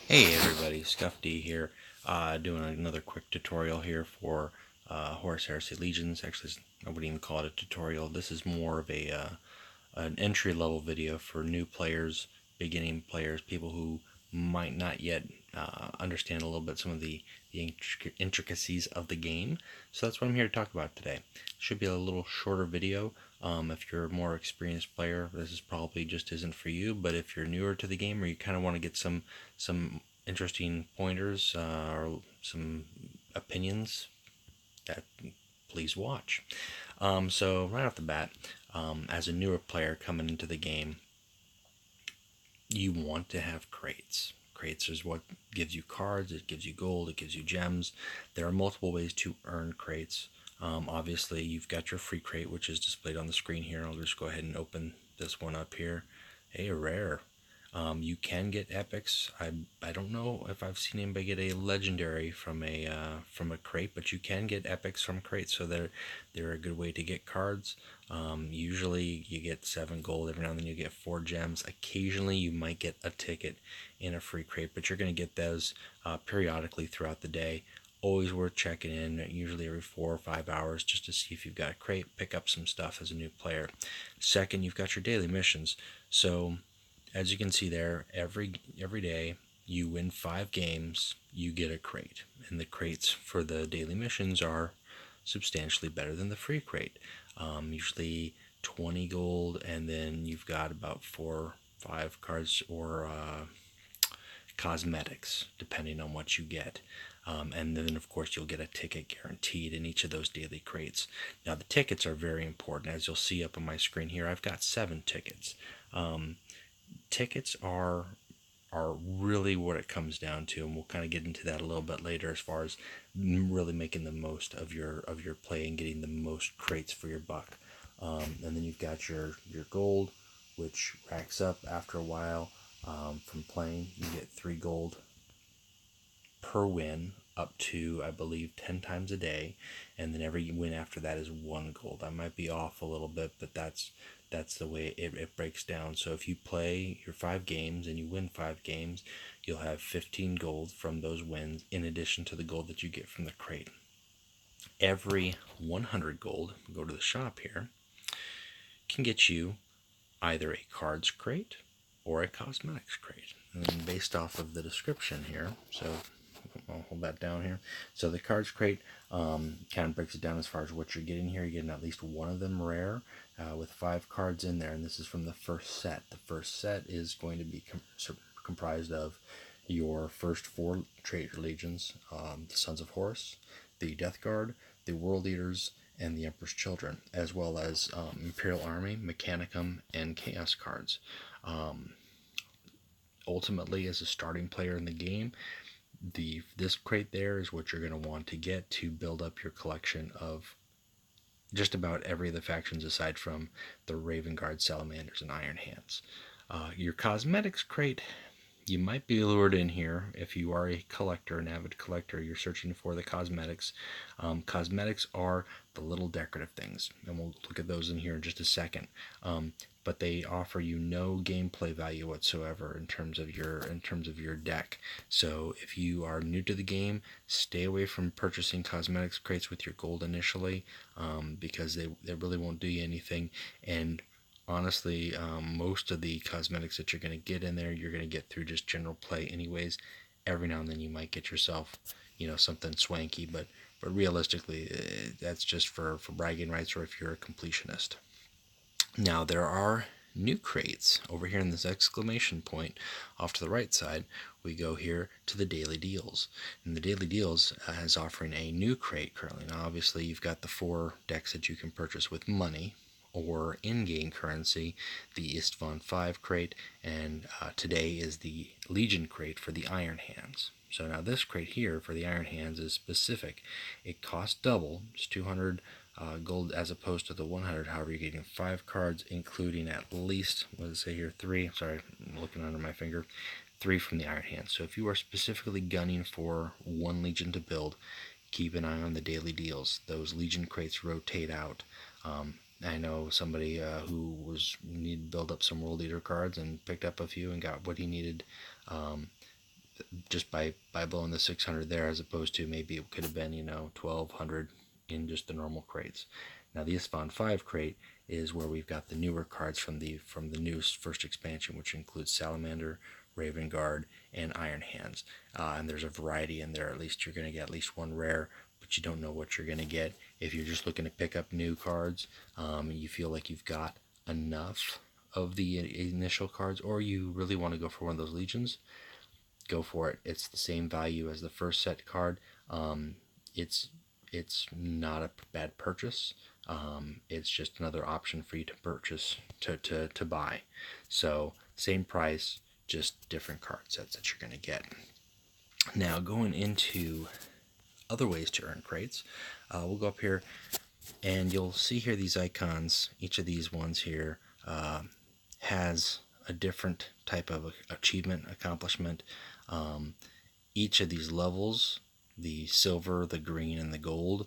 Hey everybody, Scuff D here, doing another quick tutorial here for Horus Heresy Legions. Actually, I wouldn't even call it a tutorial. This is more of an entry-level video for new players, beginning players, people who might not yet understand a little bit some of the intricacies of the game. So that's what I'm here to talk about today. Should be a little shorter video. If you're a more experienced player, this is probably just isn't for you. But if you're newer to the game or you kind of want to get some interesting pointers or some opinions, that please watch. So right off the bat, as a newer player coming into the game, you want to have crates. Crates is what gives you cards, it gives you gold, it gives you gems. There are multiple ways to earn crates. Obviously, you've got your free crate, which is displayed on the screen here. I'll just go ahead and open this one up here. A rare. You can get epics. I don't know if I've seen anybody get a legendary from a crate, but you can get epics from crates, so they're a good way to get cards. Usually you get 7 gold. Every now and then you get 4 gems. Occasionally you might get a ticket in a free crate, but you're going to get those periodically throughout the day. Always worth checking in, usually every 4 or 5 hours, just to see if you've got a crate, pick up some stuff as a new player. Second, you've got your daily missions. So as you can see there, every day you win 5 games, you get a crate. And the crates for the daily missions are substantially better than the free crate. Usually 20 gold, and then you've got about 4 or 5 cards or cosmetics, depending on what you get. And then, of course, you'll get a ticket guaranteed in each of those daily crates. Now, the tickets are very important. As you'll see up on my screen here, I've got 7 tickets. Tickets are really what it comes down to, and we'll kind of get into that a little bit later as far as really making the most of your play and getting the most crates for your buck. And then you've got your gold, which racks up after a while. From playing, you get 3 gold per win, up to, I believe, 10 times a day, and then every win after that is 1 gold. I might be off a little bit, but that's the way it breaks down. So if you play your 5 games and you win 5 games, you'll have 15 gold from those wins, in addition to the gold that you get from the crate. Every 100 gold, go to the shop here, can get you either a cards crate or a cosmetics crate. And based off of the description here, so I'll hold that down here. So the cards crate kind of breaks it down as far as what you're getting here. You're getting at least one of them rare with 5 cards in there, and this is from the first set. The first set is going to be comprised of your first 4 traitor legions, the Sons of Horus, the Death Guard, the World Eaters, and the Emperor's Children, as well as Imperial Army, Mechanicum, and Chaos cards. Ultimately, as a starting player in the game, this crate there is what you're going to want to get to build up your collection of just about every of the factions aside from the Raven Guard, Salamanders, and Iron Hands. Your cosmetics crate, you might be lured in here if you are a collector, an avid collector. You're searching for the cosmetics. Cosmetics are the little decorative things, and we'll look at those in here in just a second. But they offer you no gameplay value whatsoever in terms of your deck. So if you are new to the game, stay away from purchasing cosmetics crates with your gold initially, because they really won't do you anything. And honestly, most of the cosmetics that you're going to get in there, you're going to get through just general play anyways. Every now and then you might get yourself, something swanky, but realistically, that's just for bragging rights or if you're a completionist. Now, there are new crates over here in this exclamation point off to the right side. We go here to the daily deals, and the daily deals is offering a new crate currently. Now, obviously, you've got the 4 decks that you can purchase with money or in-game currency, the Istvan 5 crate, and today is the Legion crate for the Iron Hands. So now this crate here for the Iron Hands is specific. It costs double, it's 200 gold as opposed to the 100. However, you're getting 5 cards, including at least, what does it say here, 3. Sorry, I'm looking under my finger. 3 from the Iron Hands. So if you are specifically gunning for 1 Legion to build, keep an eye on the daily deals. Those Legion crates rotate out. I know somebody who needed to build up some World Eater cards and picked up a few and got what he needed just by blowing the 600 there, as opposed to maybe it could have been 1200 in just the normal crates. Now the Isfahan 5 crate is where we've got the newer cards from the new first expansion, which includes Salamander, Raven Guard, and Iron Hands. And there's a variety in there. At least you're going to get at least one rare, but you don't know what you're going to get. If you're just looking to pick up new cards, you feel like you've got enough of the initial cards, or you really want to go for one of those Legions, go for it. It's the same value as the first set card. It's not a bad purchase. It's just another option for you to purchase, to buy. So same price, just different card sets that you're going to get. Now going into other ways to earn crates, we'll go up here and you'll see here these icons. Each of these ones here has a different type of achievement, accomplishment. Each of these levels, the silver, the green, and the gold,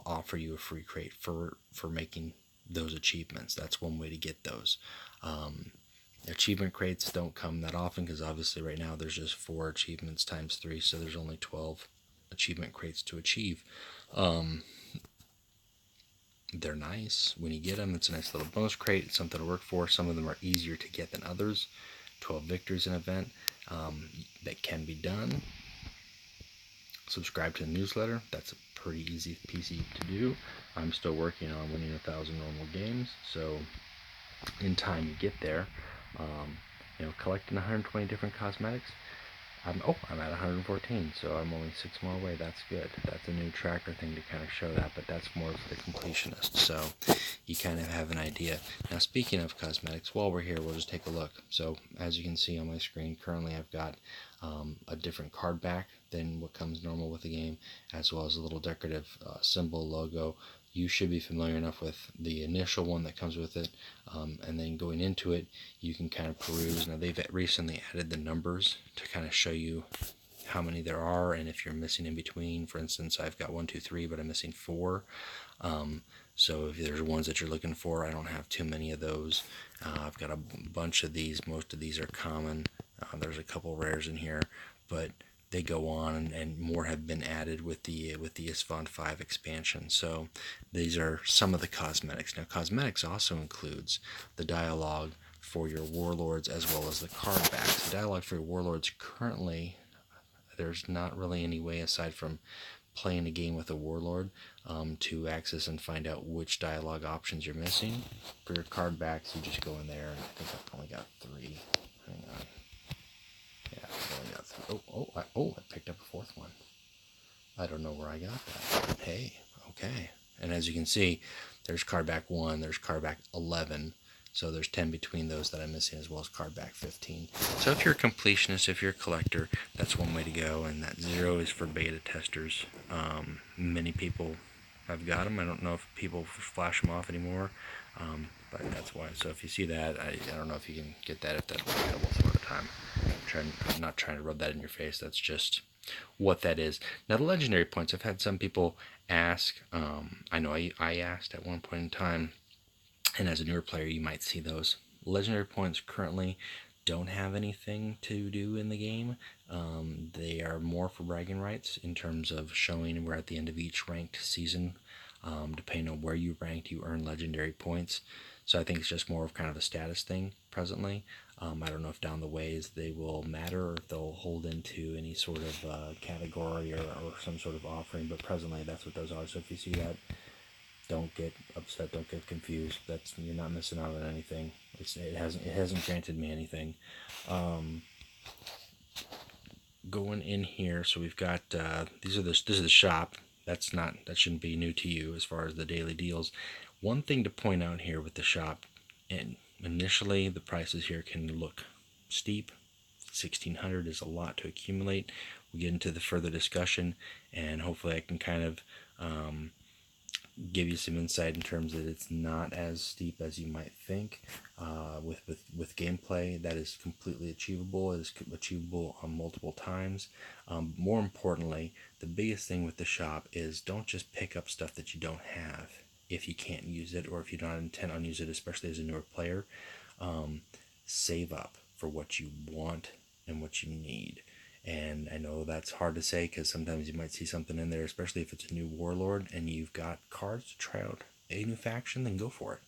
offer you a free crate for making those achievements. That's one way to get those. Achievement crates don't come that often because obviously right now there's just 4 achievements times 3, so there's only 12 achievement crates to achieve. They're nice when you get them. It's a nice little bonus crate. It's something to work for. Some of them are easier to get than others. 12 victories an event. That can be done. Subscribe to the newsletter. That's a pretty easy peasy to do. I'm still working on winning 1,000 normal games, so in time you get there. Collecting 120 different cosmetics. I'm at 114, so I'm only 6 more away. That's good. That's a new tracker thing to kind of show that, but that's more for the completionist, so you kind of have an idea. Now, speaking of cosmetics, while we're here, we'll just take a look. So, as you can see on my screen, currently I've got a different card back than what comes normal with the game, as well as a little decorative symbol logo. You should be familiar enough with the initial one that comes with it, and then going into it, you can kind of peruse. Now, they've recently added the numbers to kind of show you how many there are, and if you're missing in between. For instance, I've got 1, 2, 3, but I'm missing 4. So if there's ones that you're looking for, I don't have too many of those. I've got a bunch of these. Most of these are common. There's a couple rares in here, but they go on, and more have been added with the Isfahan 5 expansion. So these are some of the cosmetics. Now, cosmetics also includes the dialogue for your Warlords as well as the card backs. The dialogue for your Warlords, currently, there's not really any way aside from playing a game with a Warlord to access and find out which dialogue options you're missing. For your card backs, you just go in there, and I think I've only got 3. Hang on. Yeah, I've only got 3. I picked up a 4th one. I don't know where I got that. Hey, okay. And as you can see, there's card back 1, there's card back 11. So there's 10 between those that I'm missing, as well as card back 15. So if you're a completionist, if you're a collector, that's one way to go. And that 0 is for beta testers. Many people have got them. I don't know if people flash them off anymore, but that's why. So if you see that, I don't know if you can get that, if that's available some other time. I'm not trying to rub that in your face. That's just what that is. Now, the legendary points, I've had some people ask. I know I asked at one point in time, and as a newer player, you might see those. Legendary points currently don't have anything to do in the game. They are more for bragging rights in terms of showing we're at the end of each ranked season. Depending on where you ranked, you earn legendary points. So I think it's just more of kind of a status thing presently. I don't know if down the ways they will matter, or if they'll hold into any sort of category or some sort of offering, but presently that's what those are. So if you see that, don't get upset, don't get confused. You're not missing out on anything. It hasn't granted me anything. Going in here, so we've got this is the shop. That shouldn't be new to you as far as the daily deals. One thing to point out here with the shop, and initially the prices here can look steep. 1,600 is a lot to accumulate. We get into the further discussion, and hopefully I can kind of give you some insight in terms that it's not as steep as you might think. With gameplay, that is completely achievable. It is achievable on multiple times. More importantly, the biggest thing with the shop is don't just pick up stuff that you don't have if you can't use it, or if you don't intend on using it, especially as a newer player. Save up for what you want and what you need. And I know that's hard to say because sometimes you might see something in there, especially if it's a new warlord and you've got cards to try out a new faction, then go for it.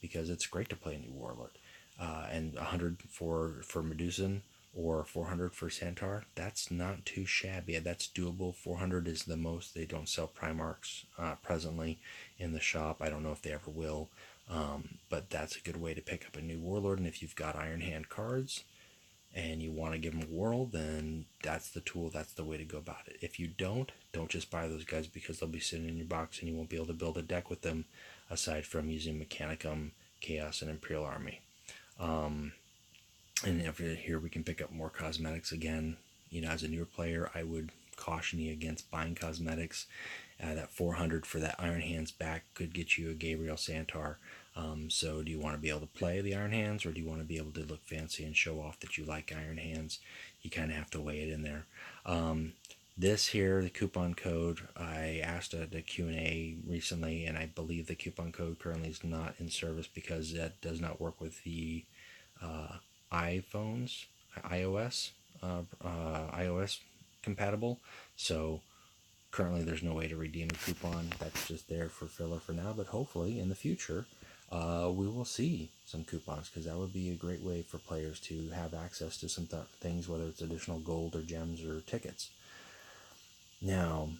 Because it's great to play a new warlord. And 100 for Medusan or 400 for Centaur, that's not too shabby. That's doable. 400 is the most. They don't sell Primarchs presently in the shop. I don't know if they ever will. But that's a good way to pick up a new warlord. And if you've got Iron Hand cards and you want to give them a whirl, then that's the tool. That's the way to go about it. If you don't just buy those guys because they'll be sitting in your box and you won't be able to build a deck with them aside from using Mechanicum, Chaos, and Imperial Army. And here we can pick up more cosmetics again. As a newer player, I would caution you against buying cosmetics. That 400 for that Iron Hands back could get you a Gabriel Centaur. So do you want to be able to play the Iron Hands, or do you want to be able to look fancy and show off that you like Iron Hands? You kind of have to weigh it in there. This here, the coupon code, I asked at the Q&A recently, and I believe the coupon code currently is not in service because that does not work with the iPhones, iOS compatible. So currently there's no way to redeem a coupon. That's just there for filler for now, but hopefully in the future we will see some coupons, because that would be a great way for players to have access to some things, whether it's additional gold or gems or tickets. Now,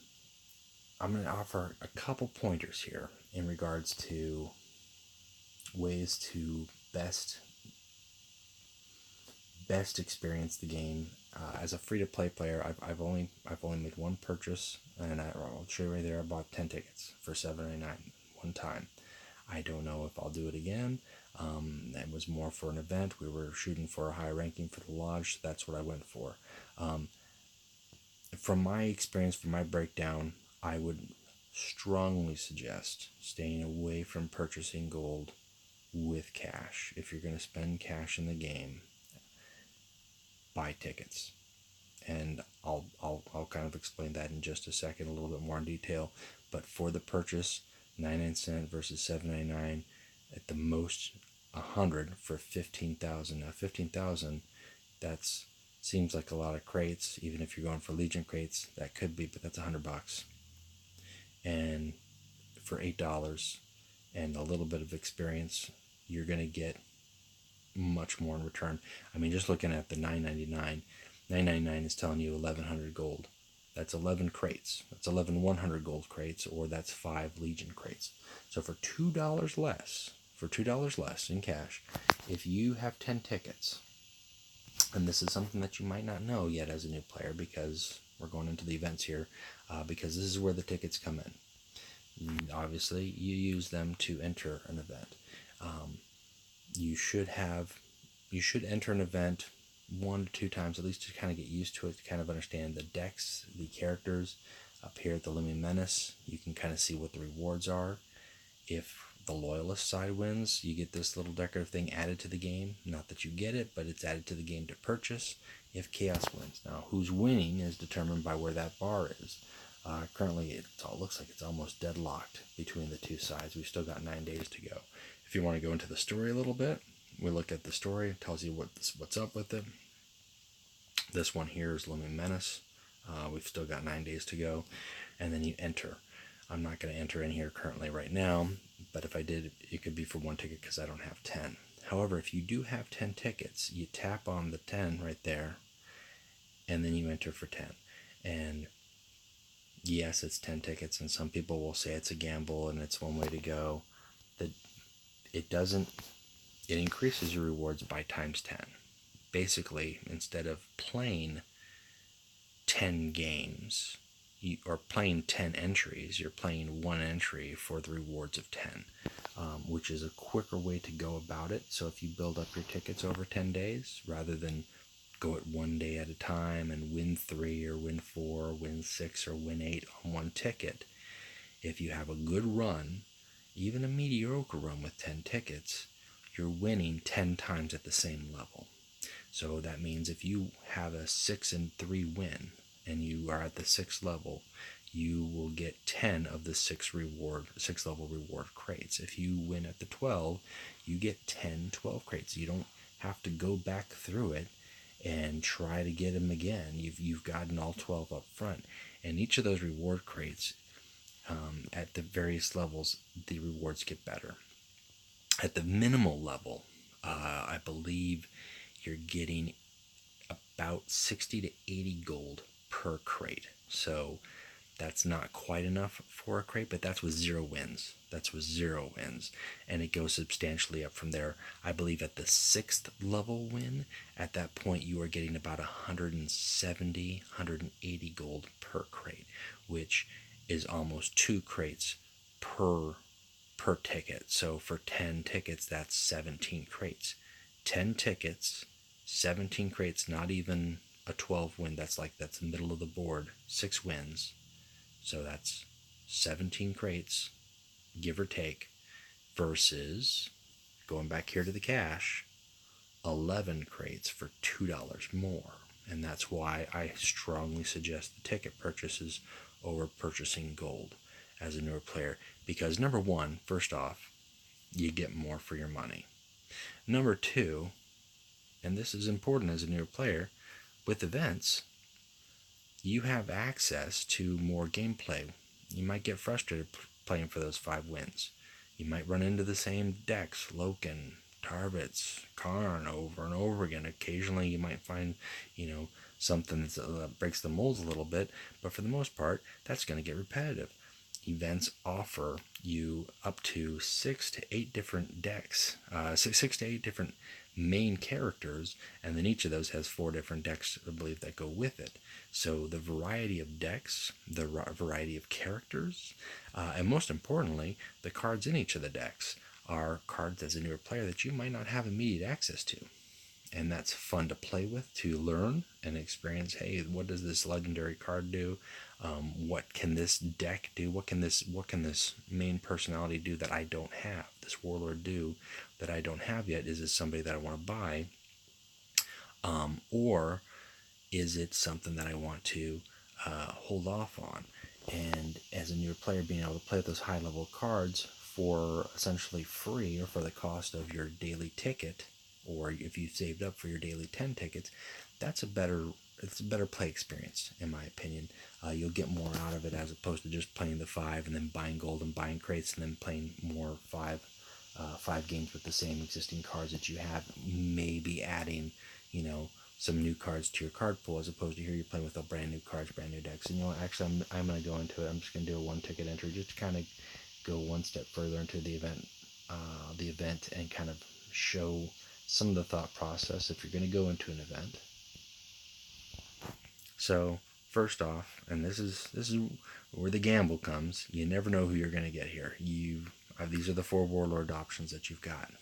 I'm going to offer a couple pointers here in regards to ways to best experience the game. As a free-to-play player, I've only made one purchase, and I'll show you right there. I bought 10 tickets for $7.99 one time. I don't know if I'll do it again. That was more for an event. We were shooting for a high ranking for the lodge, so that's what I went for. From my experience, from my breakdown, I would strongly suggest staying away from purchasing gold with cash. If you're going to spend cash in the game, buy tickets. And I'll kind of explain that in just a second, a little bit more in detail. But for the purchase, 99 cents versus 7.99, at the most 100 for 15,000. Now 15,000, that's seems like a lot of crates. Even if you're going for Legion crates, that could be, but that's $100. And for $8 and a little bit of experience, you're going to get much more in return. I mean, just looking at the $9.99, $9.99 is telling you 1,100 gold. That's 11 crates. That's 11 100 gold crates, or that's 5 Legion crates. So for $2 less in cash, if you have 10 tickets, and this is something that you might not know yet as a new player, because we're going into the events here, because this is where the tickets come in. Obviously, you use them to enter an event. You should enter an event 1 to 2 times at least to kind of get used to it, to kind of understand the decks, the characters. Up here at the Looming Menace, you can kind of see what the rewards are. If the Loyalist side wins, you get this little decorative thing added to the game. Not that you get it, but it's added to the game to purchase if Chaos wins. Now, who's winning is determined by where that bar is. Currently, it looks like it's almost deadlocked between the two sides. We've still got 9 days to go. If you want to go into the story a little bit, we look at the story. It tells you what's up with it. This one here is Looming Menace. We've still got 9 days to go. And then you enter. I'm not going to enter in here currently right now, but if I did, it could be for 1 ticket because I don't have 10. However, if you do have 10 tickets, you tap on the 10 right there, and then you enter for 10. And yes, it's 10 tickets, and some people will say it's a gamble and it's one way to go. That it doesn't. It increases your rewards by times 10. Basically, instead of playing 10 games or playing 10 entries, you're playing 1 entry for the rewards of 10, which is a quicker way to go about it. So if you build up your tickets over 10 days, rather than go it 1 day at a time and win 3 or win 4 or win 6 or win 8 on 1 ticket, if you have a good run, even a mediocre run with 10 tickets, you're winning 10 times at the same level. So that means if you have a 6-3 win and you are at the 6th level, you will get 10 of the 6 level reward crates. If you win at the 12, you get 10 12 crates. You don't have to go back through it and try to get them again. You've gotten all 12 up front, and each of those reward crates, at the various levels, the rewards get better. At the minimal level, I believe you're getting about 60 to 80 gold per crate. So that's not quite enough for a crate, but that's with 0 wins. That's with 0 wins. And it goes substantially up from there. I believe at the 6th level win, at that point you are getting about 170, 180 gold per crate, which is almost 2 crates per ticket. So for 10 tickets, that's 17 crates. 10 tickets, 17 crates, not even a 12 win. That's the middle of the board. 6 wins. So that's 17 crates, give or take, versus, going back here to the cash, 11 crates for $2 more. And that's why I strongly suggest the ticket purchases over purchasing gold as a newer player. Because number one, first off, you get more for your money. Number two, and this is important as a newer player, with events, you have access to more gameplay. You might get frustrated playing for those 5 wins. You might run into the same decks, Loken, Tarvitz, Karn, over and over again. Occasionally you might find, something that breaks the mold a little bit, but for the most part, that's going to get repetitive. Events offer you up to 6 to 8 different decks, 6 to 8 different main characters, and then each of those has 4 different decks, I believe, that go with it. So the variety of decks, the variety of characters, and most importantly, the cards in each of the decks are cards as a newer player that you might not have immediate access to. And that's fun to play with, to learn and experience. Hey, what does this legendary card do? What can this deck do? What can this main personality do that I don't have? This warlord do that I don't have yet? Is it somebody that I want to buy? Or is it something that I want to hold off on? And as a newer player, being able to play with those high level cards for essentially free, or for the cost of your daily ticket, or if you saved up for your daily 10 tickets, it's a better play experience, in my opinion. You'll get more out of it as opposed to just playing the 5 and then buying gold and buying crates and then playing more 5 games with the same existing cards that you have, maybe adding, some new cards to your card pool, as opposed to here you're playing with a brand new cards, brand new decks. And actually I'm going to go into it. I'm just going to do a 1 ticket entry just to kind of go one step further into the event and kind of show some of the thought process if you're going to go into an event. So first off, and this is where the gamble comes, you never know who you're going to get here. These are the 4 warlord options that you've got.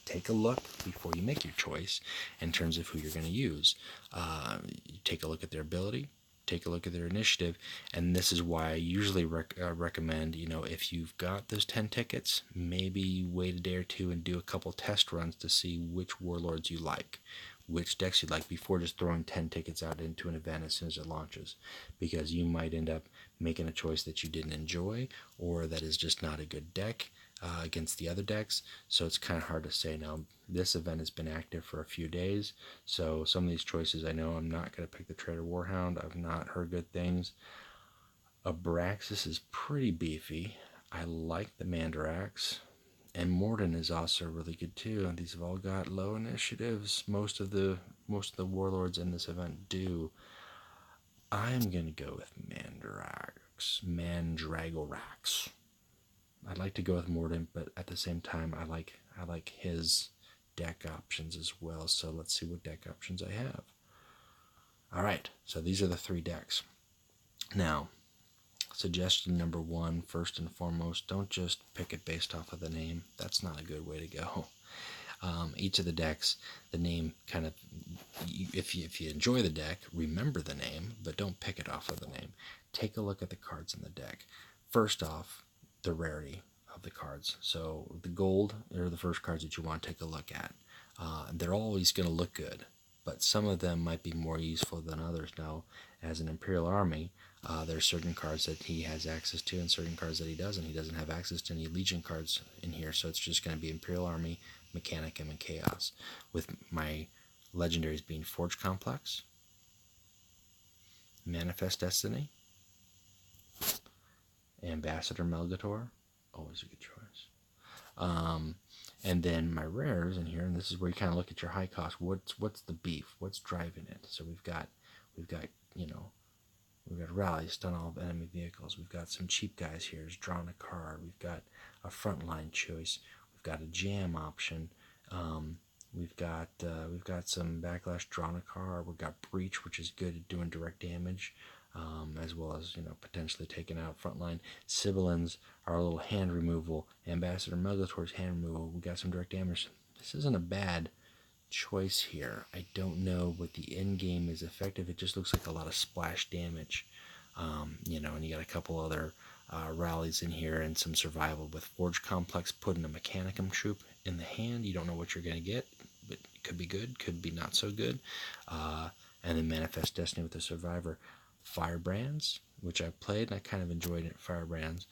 Take a look before you make your choice in terms of who you're going to use. Take a look at their ability, take a look at their initiative, and this is why I usually recommend, if you've got those 10 tickets, maybe wait a day or two and do a couple test runs to see which warlords you like, which decks you like, before just throwing 10 tickets out into an event as soon as it launches, because you might end up making a choice that you didn't enjoy, or that is just not a good deck against the other decks. So it's kind of hard to say. Now, this event has been active for a few days, so some of these choices, I know I'm not going to pick the Trader Warhound. I've not heard good things. Abraxas is pretty beefy. I like the Mandarax, and Morden is also really good too. These have all got low initiatives. Most of the warlords in this event do. I'm gonna go with Mandragorax. I'd like to go with Morden, but at the same time, I like his deck options as well. So let's see what deck options I have. All right, so these are the 3 decks. Now, suggestion number 1, first and foremost, don't just pick it based off of the name. That's not a good way to go. Each of the decks, the name kind of, if you enjoy the deck, remember the name, but don't pick it off of the name. Take a look at the cards in the deck. First off, the rarity of the cards. So the gold are the first cards that you want to take a look at. They're always going to look good, but some of them might be more useful than others. Now, as an Imperial Army, there's certain cards that he has access to and certain cards that he doesn't. He doesn't have access to any Legion cards in here, so it's just going to be Imperial Army, Mechanicum, and Chaos. With my Legendaries being Forge Complex, Manifest Destiny, Ambassador Melgator, always a good choice. And then my rares in here, and this is where you kind of look at your high cost. What's the beef? What's driving it? So we've got we've got rally, stun all of enemy vehicles. We've got some cheap guys here. Who's drawn a card. We've got a frontline choice. We've got a jam option. We've got some backlash, drawn a card. We've got breach, which is good at doing direct damage, as well as potentially taking out frontline. Sibilans are a little hand removal. Ambassador Melgator's hand removal. We got some direct damage. This isn't a bad choice here. I don't know what the end game is effective. It just looks like a lot of splash damage, and you got a couple other rallies in here and some survival with Forge Complex, putting a Mechanicum troop in the hand. You don't know what you're going to get, but it could be good, could be not so good. And then Manifest Destiny with the Survivor. Firebrands, which I played and I kind of enjoyed it. Firebrands.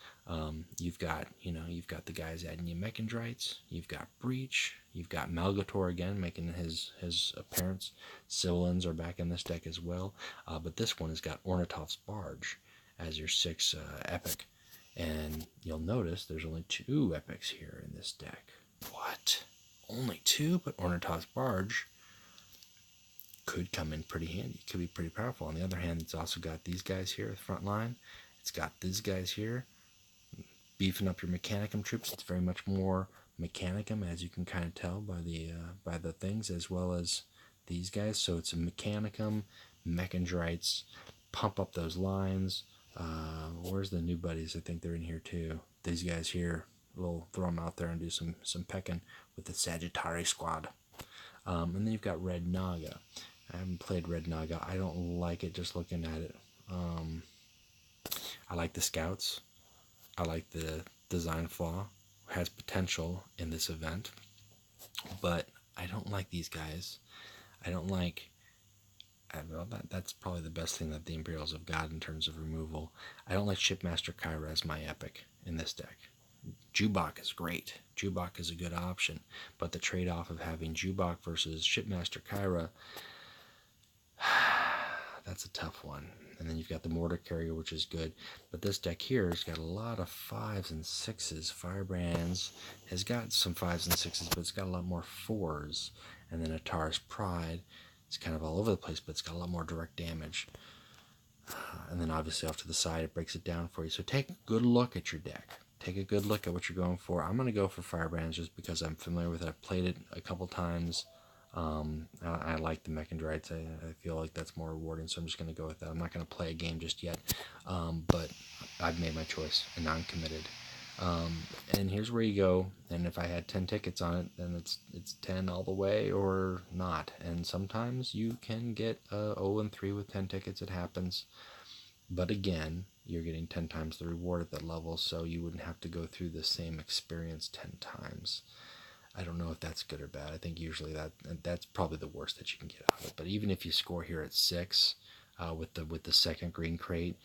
You've got the guys adding you Mechandrites. You've got Breach. You've got Melgator again making his appearance. Sibilans are back in this deck as well. But this one has got Ornithop's Barge as your 6 epic. And you'll notice there's only 2 epics here in this deck. What? Only 2? But Ornithop's Barge could come in pretty handy. Could be pretty powerful. On the other hand, it's also got these guys here at the front line. It's got these guys here beefing up your Mechanicum troops. It's very much more Mechanicum, as you can kind of tell by the things, as well as these guys. So it's a Mechanicum, Mechandrites, pump up those lines. Where's the new buddies? I think they're in here too. These guys here, we'll throw them out there and do some pecking with the Sagittari squad. And then you've got Red Naga. I haven't played Red Naga. I don't like it just looking at it. I like the scouts. I like the design flaw. Has potential in this event. But I don't like these guys. I don't like... Well, that's probably the best thing that the Imperials have got in terms of removal. I don't like Shipmaster Kyra as my epic in this deck. Jubok is great. Jubok is a good option. But the trade-off of having Jubok versus Shipmaster Kyra, that's a tough one. And then you've got the Mortar Carrier, which is good. But this deck here has got a lot of 5s and 6s. Firebrands has got some 5s and 6s, but it's got a lot more 4s. And then Atara's Pride, it's kind of all over the place, but it's got a lot more direct damage. And then obviously off to the side, it breaks it down for you. So take a good look at your deck. Take a good look at what you're going for. I'm going to go for Firebrands just because I'm familiar with it. I've played it a couple times. I like the Mechandrites. I feel like that's more rewarding, so I'm just going to go with that. I'm not going to play a game just yet, but I've made my choice, and I'm committed. And here's where you go, and if I had 10 tickets on it, then it's 10 all the way or not. And sometimes you can get 0-3 with 10 tickets. It happens. But again, you're getting 10 times the reward at that level, so you wouldn't have to go through the same experience 10 times. I don't know if that's good or bad. I think usually that's probably the worst that you can get out of it. But even if you score here at 6 with the second green crate,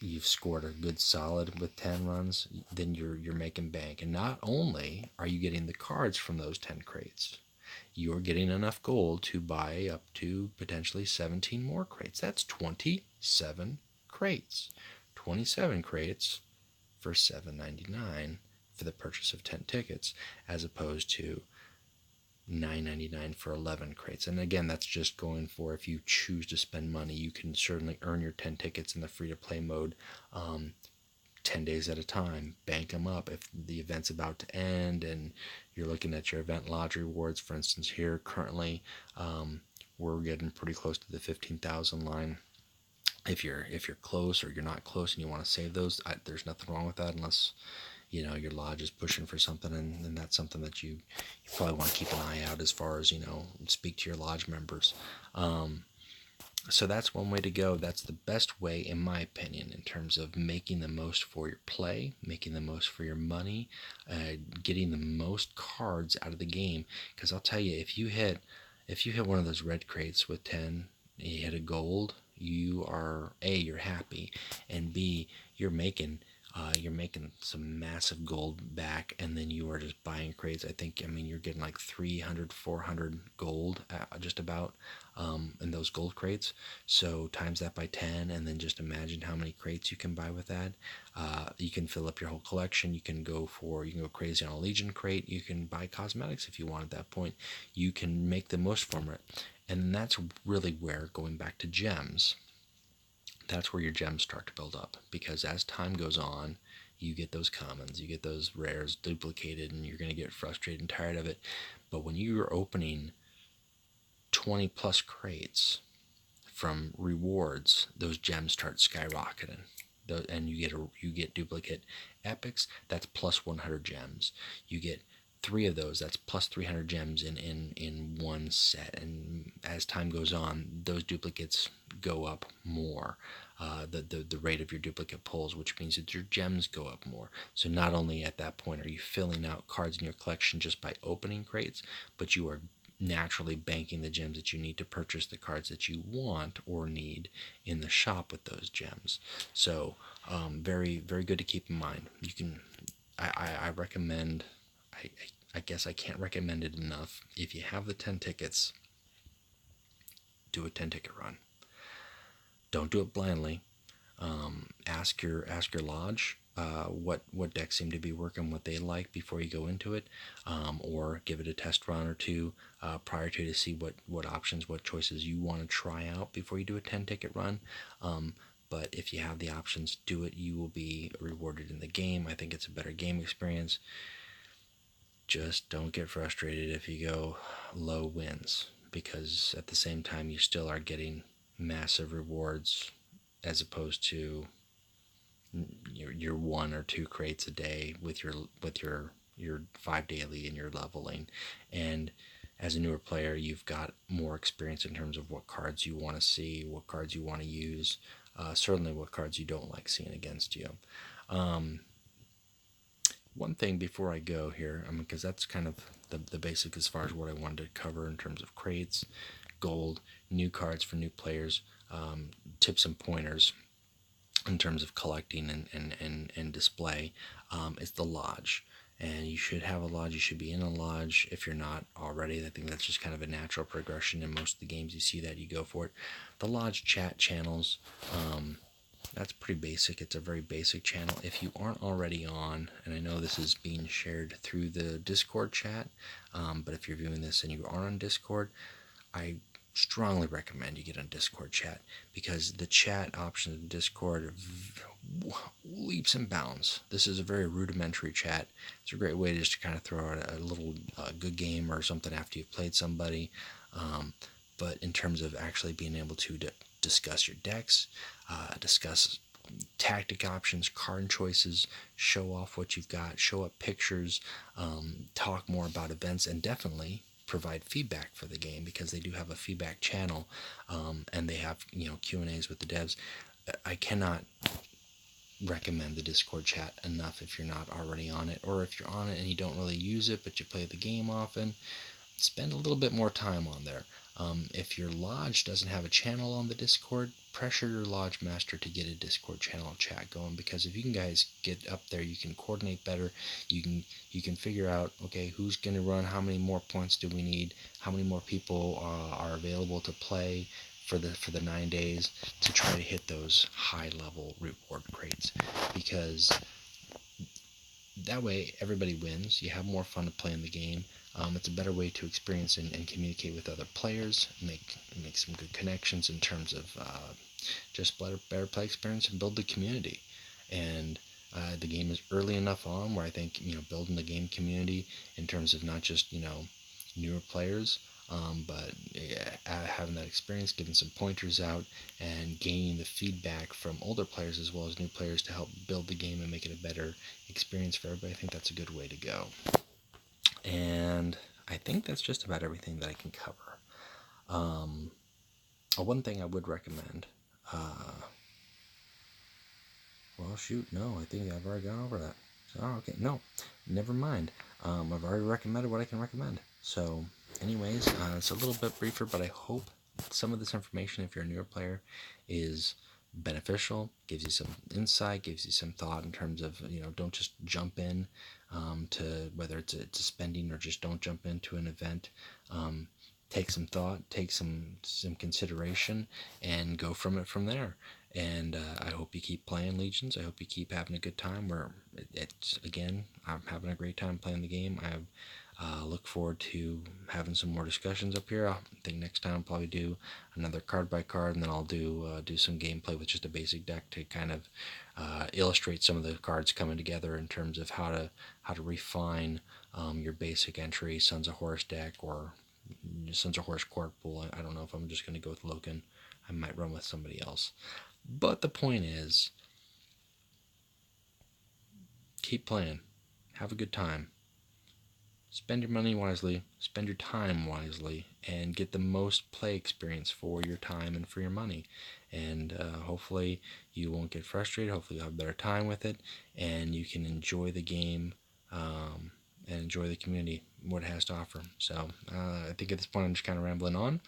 you've scored a good solid with 10 runs, then you're making bank. And not only are you getting the cards from those 10 crates, you're getting enough gold to buy up to potentially 17 more crates. That's 27 crates. 27 crates for $7.99 for the purchase of 10 tickets, as opposed to $9.99 for 11 crates. And again, that's just going for if you choose to spend money. You can certainly earn your 10 tickets in the free-to-play mode 10 days at a time. Bank them up if the event's about to end and you're looking at your event lodge rewards. For instance, here currently we're getting pretty close to the 15,000 line. If you're close or you're not close and you want to save those, there's nothing wrong with that, unless your lodge is pushing for something, and that's something that you probably want to keep an eye out as far as speak to your lodge members. So that's one way to go. That's the best way, in my opinion, in terms of making the most for your play, making the most for your money, getting the most cards out of the game. Because I'll tell you, if you hit one of those red crates with 10, you hit a gold, you are A, you're happy, and B, you're making you're making some massive gold back, and then you are just buying crates. I mean, you're getting like 300, 400 gold, just about, in those gold crates. So times that by 10, and then just imagine how many crates you can buy with that. You can fill up your whole collection. You can go crazy on a Legion crate. You can buy cosmetics if you want at that point. You can make the most from it. And that's really where, going back to gems, that's where your gems start to build up, because as time goes on, you get those commons, you get those rares duplicated, and you're going to get frustrated and tired of it. But when you're opening 20 plus crates from rewards, those gems start skyrocketing, and you get duplicate epics. That's plus 100 gems. You get 3 of those. That's plus 300 gems in one set. And as time goes on, those duplicates go up more. The rate of your duplicate pulls, which means that your gems go up more. So not only at that point are you filling out cards in your collection just by opening crates, but you are naturally banking the gems that you need to purchase the cards that you want or need in the shop with those gems. So very, very good to keep in mind. You can, I recommend, I guess I can't recommend it enough. If you have the 10 tickets, do a 10 ticket run. Don't do it blindly. Ask your lodge what decks seem to be working, what they like before you go into it, or give it a test run or two prior to see what options, what choices you want to try out before you do a 10 ticket run. But if you have the options, do it. You will be rewarded in the game. I think it's a better game experience. Just don't get frustrated if you go low wins, because at the same time you still are getting massive rewards, as opposed to your 1 or 2 crates a day with your 5 daily and your leveling. And as a newer player, you've got more experience in terms of what cards you want to see, what cards you want to use, certainly what cards you don't like seeing against you. One thing before I go here, because that's kind of the basic as far as what I wanted to cover in terms of crates, gold, new cards for new players, tips and pointers in terms of collecting and display, is the lodge. And you should have a lodge. You should be in a lodge if you're not already. I think that's just kind of a natural progression in most of the games. You see that, you go for it. The lodge chat channels, that's pretty basic. It's a very basic channel. If you aren't already on, and I know this is being shared through the Discord chat, but if you're viewing this and you are on Discord, I strongly recommend you get on Discord chat, because the chat options in Discord are leaps and bounds. This is a very rudimentary chat. It's a great way just to kind of throw out a little good game or something after you've played somebody. But in terms of actually being able to discuss your decks, discuss tactic options, card choices, show off what you've got, show up pictures, talk more about events, and definitely provide feedback for the game, because they do have a feedback channel, and they have Q&As with the devs. I cannot recommend the Discord chat enough if you're not already on it, or if you're on it and you don't really use it but you play the game often. Spend a little bit more time on there. If your lodge doesn't have a channel on the Discord, pressure your lodge master to get a Discord channel chat going, because if you can guys get up there, you can coordinate better. You can figure out, okay, who's going to run, how many more points do we need, how many more people are available to play for the 9 days to try to hit those high level reward crates, because that way everybody wins. You have more fun to play in the game. It's a better way to experience and communicate with other players, make some good connections in terms of just better play experience, and build the community. And the game is early enough on where I think building the game community in terms of not just newer players, but having that experience, giving some pointers out, and gaining the feedback from older players as well as new players to help build the game and make it a better experience for everybody. I think that's a good way to go. And I think that's just about everything that I can cover. One thing I would recommend, well, shoot, no, I think I've already gone over that. Oh, okay, no, never mind. I've already recommended what I can recommend. So, anyways, it's a little bit briefer, but I hope some of this information, if you're a newer player, is beneficial, gives you some insight, gives you some thought in terms of, don't just jump in to whether it's a spending, or just don't jump into an event. Take some thought, take some consideration, and go from there. And I hope you keep playing Legions. I hope you keep having a good time. Again, I'm having a great time playing the game. I look forward to having some more discussions up here. I think next time I'll probably do another card by card, and then I'll do some gameplay with just a basic deck to kind of illustrate some of the cards coming together in terms of how to refine your basic entry Sons of Horus deck, or Sons of Horus Court Pool. I don't know if I'm just going to go with Loken. I might run with somebody else. But the point is, keep playing. Have a good time. Spend your money wisely, spend your time wisely, and get the most play experience for your time and for your money. And hopefully you won't get frustrated. Hopefully you'll have a better time with it, and you can enjoy the game and enjoy the community, what it has to offer. So I think at this point I'm just kind of rambling on.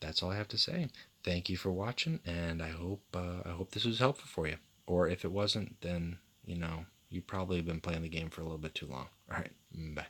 That's all I have to say. Thank you for watching, and I hope this was helpful for you. Or if it wasn't, then you probably have been playing the game for a little bit too long. All right, bye.